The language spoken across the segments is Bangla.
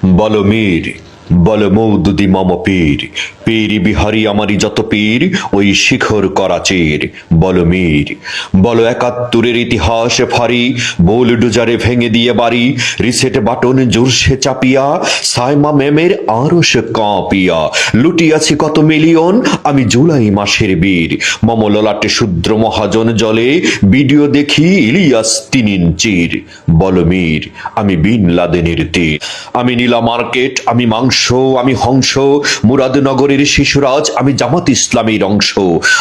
বল মীর, বল মৌদুদি মম পীর, পীর বিহারী আমারই যত পীর, ওই শিখর করাচির। বল মীর, বল ৭১-এর ইতিহাস ফারি, বোল ডুজারে ভেঙে দিয়ে বাড়ি, রিসেট বাটন জোরসে চাপিয়া, সাইমা ম্যামের আরশ কাঁপিয়া, লুটিয়াছি কত মিলিয়ন আমি জুলাই মাসের বীর। মম ললাটে শূদ্র মহাজন জলে, ভিডিও দেখি ইলিয়াস ৩ ইঞ্চির। বল মীর, আমি বিন লাদেনের তীর, আমি নীলা মার্কেট, আমি মাংস, আমি হংস, মুরাদনগরের শিশুরাজ, আমি জামাত ইসলামের অংশ।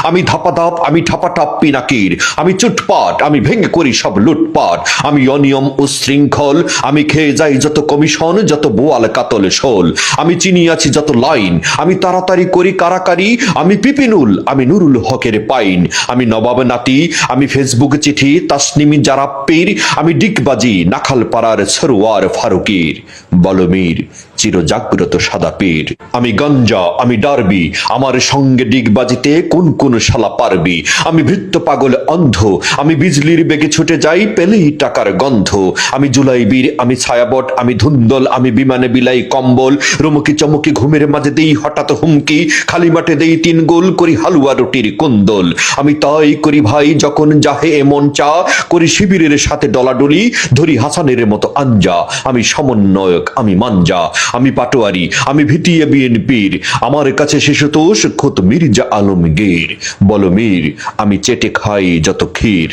আমি ধাপাধাপ, আমি ঠাপাঠাপ পিনাকির, আমি চুটপাট, আমি ভেঙে করি সব লুটপাট। আমি অনিয়ম উশৃঙ্খল, আমি খেয়ে যাই যত কমিশন, যত বোয়াল কাতল শোল। আমি চিনিয়াছি যত লাইন, আমি তাড়াতাড়ি করি কারাকারি। আমি পিপিনুল, আমি নুরুল হকের পাইন, আমি নবাব নাতি, আমি ফেসবুক চিঠি তাসনিমি জারাপ্পির, আমি ডিগবাজি নাখালপাড়ার সরোয়ার ফারুকির। বল মীর, চির জাগ্রত সাদা পীর, আমি গঞ্জা, আমি ডারবি, আমার সঙ্গে ডিগবাজিতে কোন কোন শালা পারবি। আমি ভৃত্য পাগল অন্ধ, আমি বিজলির বেগে ছুটে যাই পেলেই টাকার গন্ধ। আমি জুলাই বীর, আমি ছায়াবট, আমি ধুন্দল, আমি বিমানে বিলাই কম্বল। রুমকি চমকি ঘুমের মাঝে দেই হঠাৎ হুমকি, খালি মাঠে দেই ৩ গোল, করি হালুয়া রুটির কুন্দল। আমি তাই করি ভাই যখন যাহে এমন চা, করি শিবিরের সাথে ডলাডলি, ধরি হাসানের মতো আঞ্জা। আমি সমন্বয়ক, আমি মাঞ্জা, আমি পাটোয়ারি, আমি ভিটিয়ে বিএনপির, আমার কাছে শিশুতোষ খোদ মির্জা আলমগীর। বল মীর, আমি চেটে খাই যত ক্ষীর,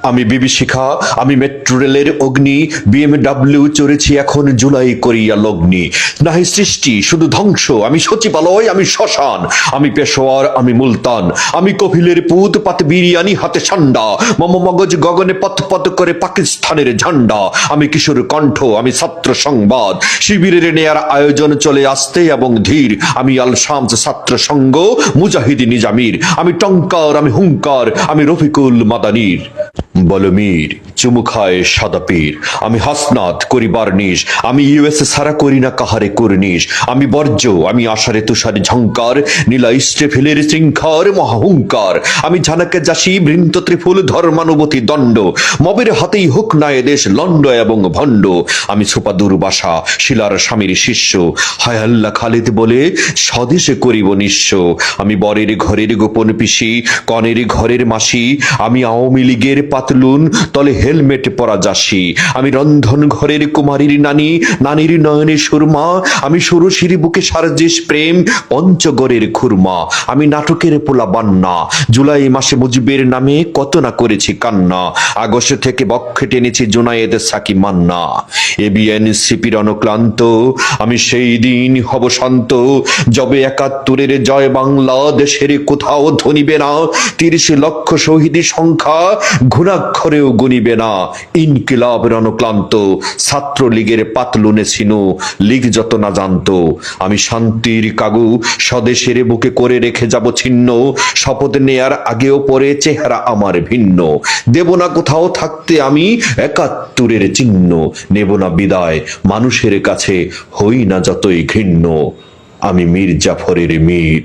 আমি বিভীষিকা, আমি মেট্রো রেলের অগ্নি, বিএমডাব্লিউ চড়েছি এখন জুলাই করিয়া লগ্নি। নাহি সৃষ্টি শুধু ধ্বংস, আমি সচিবালয়, আমি শ্মশান, আমি পেশোয়ার, আমি মুলতান, আমি কপিলের পুত পাত বিরিয়ানি হাতে ঠান্ডা। মম মগজ গগনে পথ পথ করে পাকিস্তানের ঝান্ডা। আমি কিশোর কণ্ঠ, আমি ছাত্র সংবাদ, শিবিরের নেয়ার আয়োজন চলে আসতে এবং ধীর। আমি আল শামস ছাত্র সংঘ, মুজাহিদ নিজামির, আমি টঙ্কার, আমি হুঙ্কার, আমি রফিকুল মাদানির। বল মীর, চুমু খায় সাদা পীর, আমি হাসনাত করি বার্নিশ, আমি ইউএস সারা করি না কাহারে কুর্নিশ। আমি বর্জ্য, আমি আষাঢ়ে তুষারে ঝঙ্কার, নীলা ইস্টেফিলের শৃঙ্খার মহাহুঙ্কার। আমি ঝানাকে যাসি বৃন্ত ত্রিফুল ধর্মানুভূতি দণ্ড, মবের হাতেই হোক না এদেশ লন্ড এবং ভণ্ড। আমি সোপা দুর্বাসা, শিলার স্বামীর শিষ্য, হায় আল্লাহ খালিদ বলে স্বদেশে করিব নিঃস্ব। আমি বরের ঘরের গোপন পিসি, কনের ঘরের মাসি, আমি আওয়ামী লীগের পাতলুন তলে হেলমেট পরা যাসি। আমি রন্ধন ঘরের কুমারীর নানি, নানির নয়নে সুরমা, আমি ষোড়শীর বুকে সারজিস প্রেম পঞ্চগড়ের খুরমা। আমি নাটকের পোলা বান্না, জুলাই মাসে মুজিবের নামে কত না করেছি কান্না। আগস্ট থেকে বক্ষে টেনেছি জুনায়েদ সাকি মান্না। এবিএনসিপির অনুক্লান্ত, আমি সেই দিন হব শান্ত, যবে ৭১-এর জয় বাংলাদেশের কোথাও ধ্বনিবে না। ৩০ লক্ষ শহীদের সংখ্যা ঘুণাক্ষরেও গুনিবে না। ইনকিলাবের অনুক্লান্ত, ছাত্রলীগের পাতলুনে ছিনু, লীগ যত না জানত। আমি শান্তির কাগু স্বদেশের বুকে করে রেখে যাব ছিন্ন। শপথ নেয়ার আগেও পরে চেহারা আমার ভিন্ন। দেব না কোথাও থাকতে আমি ৭১-এর চিহ্ন। নেব না বিদায় মানুষের কাছে, হই না যতই ঘৃণ্য। আমি মীর জাফরের মীর।